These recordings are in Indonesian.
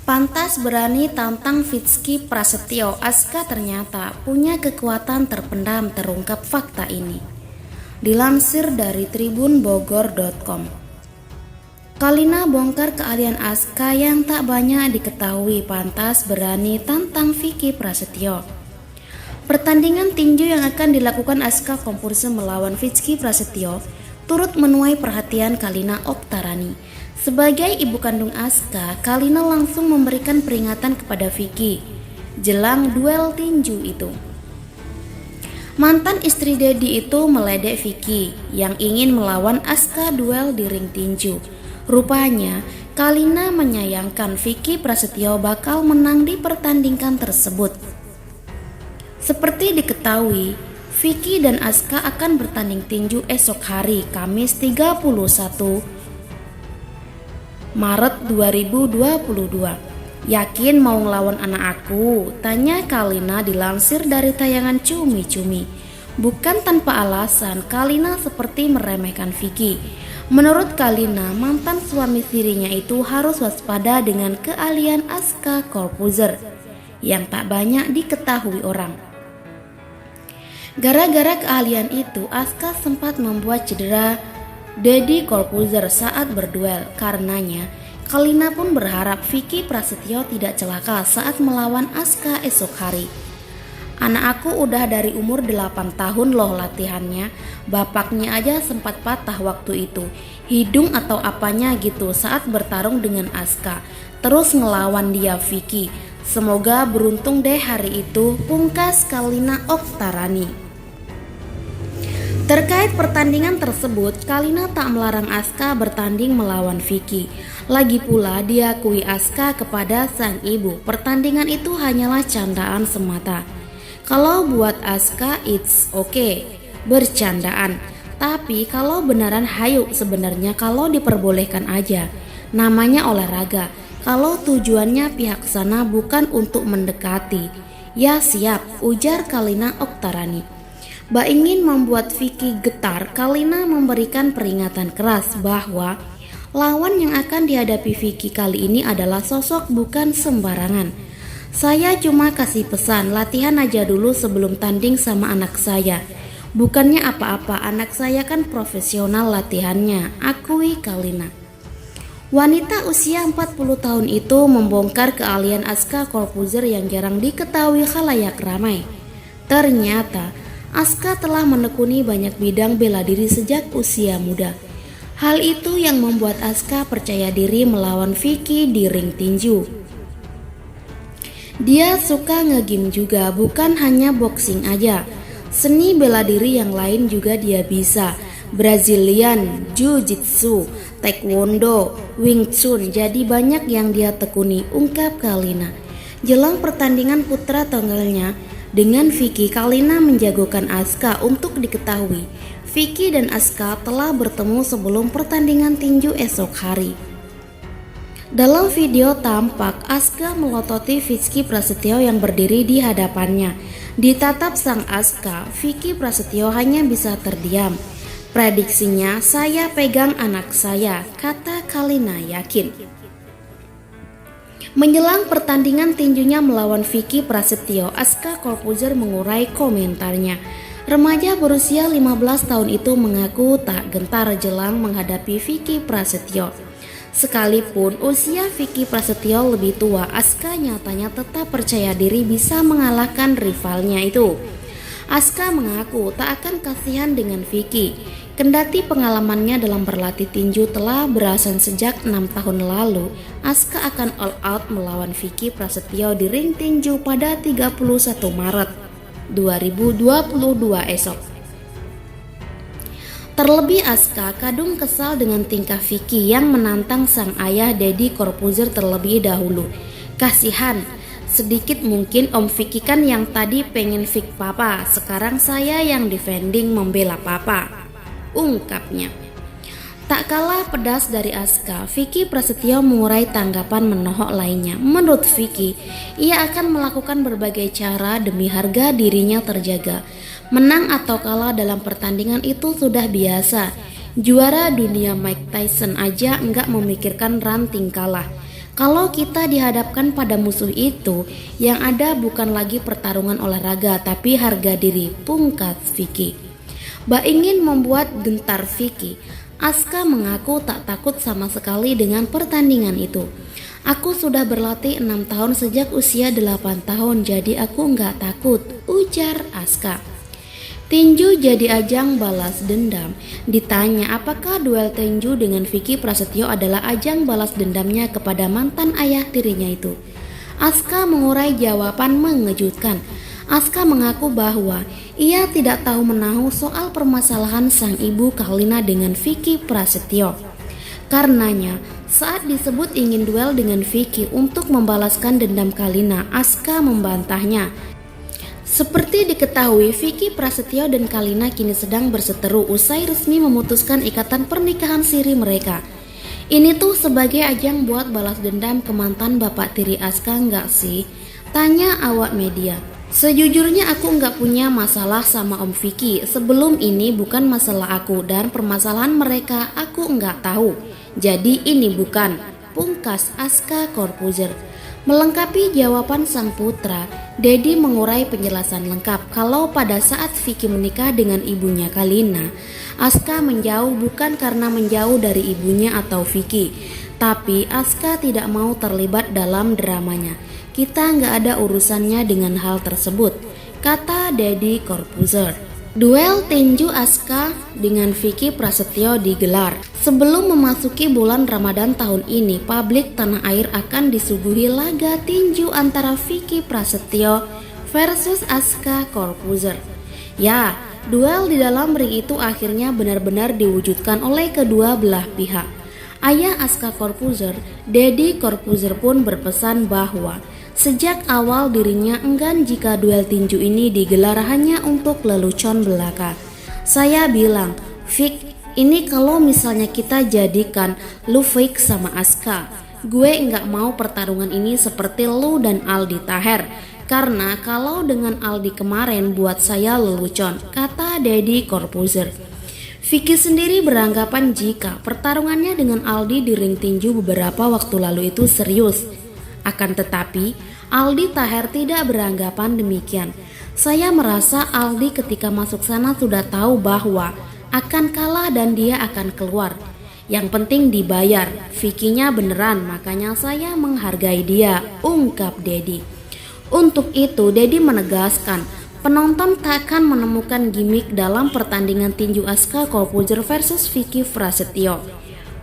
Pantas berani tantang Fitski Prasetyo, Aska ternyata punya kekuatan terpendam, terungkap fakta ini. Dilansir dari tribunbogor.com. Kalina bongkar keahlian Aska yang tak banyak diketahui. Pantas berani tantang Vicky Prasetyo. Pertandingan tinju yang akan dilakukan Aska Komposer melawan Fitski Prasetyo turut menuai perhatian Kalina Oktarani. Sebagai ibu kandung Aska, Kalina langsung memberikan peringatan kepada Vicky jelang duel tinju itu. Mantan istri Dedi itu meledek Vicky yang ingin melawan Aska duel di ring tinju. Rupanya, Kalina menyayangkan Vicky Prasetyo bakal menang di pertandingan tersebut. Seperti diketahui, Vicky dan Aska akan bertanding tinju esok hari, Kamis 31 Maret 2022. Yakin mau ngelawan anak aku? Tanya Kalina dilansir dari tayangan Cumi Cumi. Bukan tanpa alasan, Kalina seperti meremehkan Vicky. Menurut Kalina, mantan suami tirinya itu harus waspada dengan keahlian Aska Komposer yang tak banyak diketahui orang. Gara-gara keahlian itu, Aska sempat membuat cedera Dedi Komposer saat berduel. Karenanya, Kalina pun berharap Vicky Prasetyo tidak celaka saat melawan Aska esok hari. Anak aku udah dari umur 8 tahun loh latihannya. Bapaknya aja sempat patah waktu itu, hidung atau apanya gitu saat bertarung dengan Aska. Terus ngelawan dia Vicky. Semoga beruntung deh hari itu, pungkas Kalina Oktarani. Terkait pertandingan tersebut, Kalina tak melarang Aska bertanding melawan Vicky. Lagi pula diakui Aska kepada sang ibu, pertandingan itu hanyalah candaan semata. Kalau buat Aska it's okay, bercandaan. Tapi kalau beneran hayu sebenarnya kalau diperbolehkan aja. Namanya olahraga. Kalau tujuannya pihak sana bukan untuk mendekati, ya siap, ujar Kalina Oktarani. Ingin membuat Vicky getar, Kalina memberikan peringatan keras bahwa lawan yang akan dihadapi Vicky kali ini adalah sosok bukan sembarangan. Saya cuma kasih pesan, latihan aja dulu sebelum tanding sama anak saya. Bukannya apa-apa, anak saya kan profesional latihannya, akui Kalina. Wanita usia 40 tahun itu membongkar keahlian Aska Komposer yang jarang diketahui khalayak ramai. Ternyata Aska telah menekuni banyak bidang bela diri sejak usia muda. Hal itu yang membuat Aska percaya diri melawan Vicky di ring tinju. Dia suka nge-gym juga, bukan hanya boxing aja. Seni bela diri yang lain juga dia bisa. Brazilian, Jiu-Jitsu, Taekwondo, Wing Chun, jadi banyak yang dia tekuni, ungkap Kalina. Jelang pertandingan putra tunggalnya dengan Vicky, Kalina menjagokan Aska. Untuk diketahui, Vicky dan Aska telah bertemu sebelum pertandingan tinju esok hari. Dalam video tampak Aska melototi Vicky Prasetyo yang berdiri di hadapannya. Ditatap sang Aska, Vicky Prasetyo hanya bisa terdiam. Prediksinya, saya pegang anak saya, kata Kalina yakin. Menjelang pertandingan tinjunya melawan Vicky Prasetyo, Aska Komposer mengurai komentarnya. Remaja berusia 15 tahun itu mengaku tak gentar jelang menghadapi Vicky Prasetyo. Sekalipun usia Vicky Prasetyo lebih tua, Aska nyatanya tetap percaya diri bisa mengalahkan rivalnya itu. Aska mengaku tak akan kasihan dengan Vicky. Kendati pengalamannya dalam berlatih tinju telah berasal sejak 6 tahun lalu, Aska akan all out melawan Vicky Prasetyo di ring tinju pada 31 Maret 2022 esok. Terlebih Aska kadung kesal dengan tingkah Vicky yang menantang sang ayah Dedi Komposer terlebih dahulu. Kasihan, sedikit mungkin Om Vicky kan yang tadi pengen fik papa, sekarang saya yang defending membela papa, ungkapnya. Tak kalah pedas dari Aska, Vicky Prasetyo mengurai tanggapan menohok lainnya. Menurut Vicky, ia akan melakukan berbagai cara demi harga dirinya terjaga. Menang atau kalah dalam pertandingan itu sudah biasa. Juara dunia Mike Tyson aja enggak memikirkan ranting kalah. Kalau kita dihadapkan pada musuh itu, yang ada bukan lagi pertarungan olahraga tapi harga diri, pungkas Vicky. Ba ingin membuat gentar Vicky. Aska mengaku tak takut sama sekali dengan pertandingan itu. Aku sudah berlatih 6 tahun sejak usia 8 tahun, jadi aku nggak takut, ujar Aska. Tinju jadi ajang balas dendam. Ditanya apakah duel tinju dengan Vicky Prasetyo adalah ajang balas dendamnya kepada mantan ayah tirinya itu. Aska mengurai jawaban mengejutkan. Aska mengaku bahwa ia tidak tahu menahu soal permasalahan sang ibu Kalina dengan Vicky Prasetyo. Karenanya, saat disebut ingin duel dengan Vicky untuk membalaskan dendam Kalina, Aska membantahnya. Seperti diketahui, Vicky Prasetyo dan Kalina kini sedang berseteru usai resmi memutuskan ikatan pernikahan siri mereka. Ini tuh sebagai ajang buat balas dendam ke mantan bapak tiri Aska nggak sih? Tanya awak media. Sejujurnya aku nggak punya masalah sama Om Vicky. Sebelum ini bukan masalah aku dan permasalahan mereka aku nggak tahu. Jadi ini bukan, pungkas Aska Corbuzier. Melengkapi jawaban sang putra, Dedi mengurai penjelasan lengkap kalau pada saat Vicky menikah dengan ibunya Kalina, Aska menjauh bukan karena menjauh dari ibunya atau Vicky, tapi Aska tidak mau terlibat dalam dramanya. Kita nggak ada urusannya dengan hal tersebut, kata Dedi Corbuzier. Duel tinju Aska dengan Vicky Prasetyo digelar. Sebelum memasuki bulan Ramadan tahun ini, publik tanah air akan disuguhi laga tinju antara Vicky Prasetyo versus Aska Corbuzier. Ya, duel di dalam ring itu akhirnya benar-benar diwujudkan oleh kedua belah pihak. Ayah Aska Corbuzier, Dedi Corbuzier pun berpesan bahwa sejak awal dirinya enggan jika duel tinju ini digelar hanya untuk lelucon belaka. Saya bilang, Vic, ini kalau misalnya kita jadikan lu Vic sama Aska, gue nggak mau pertarungan ini seperti lu dan Aldi Taher. Karena kalau dengan Aldi kemarin buat saya lelucon, kata Dedi Corbuzier. Vicky sendiri beranggapan jika pertarungannya dengan Aldi di ring tinju beberapa waktu lalu itu serius. Akan tetapi, Aldi Taher tidak beranggapan demikian. Saya merasa Aldi ketika masuk sana sudah tahu bahwa akan kalah dan dia akan keluar. Yang penting dibayar, Vicky-nya beneran, makanya saya menghargai dia, ungkap Dedi. Untuk itu, Dedi menegaskan, penonton tak akan menemukan gimmick dalam pertandingan tinju Aska Corbuzier versus Vicky Prasetyo.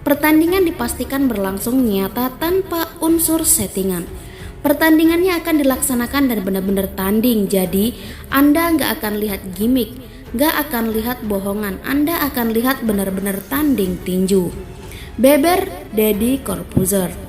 Pertandingan dipastikan berlangsung nyata tanpa unsur settingan. Pertandingannya akan dilaksanakan dan benar-benar tanding, jadi Anda nggak akan lihat gimmick, nggak akan lihat bohongan, Anda akan lihat benar-benar tanding tinju. Beber Dedi Corbuzier.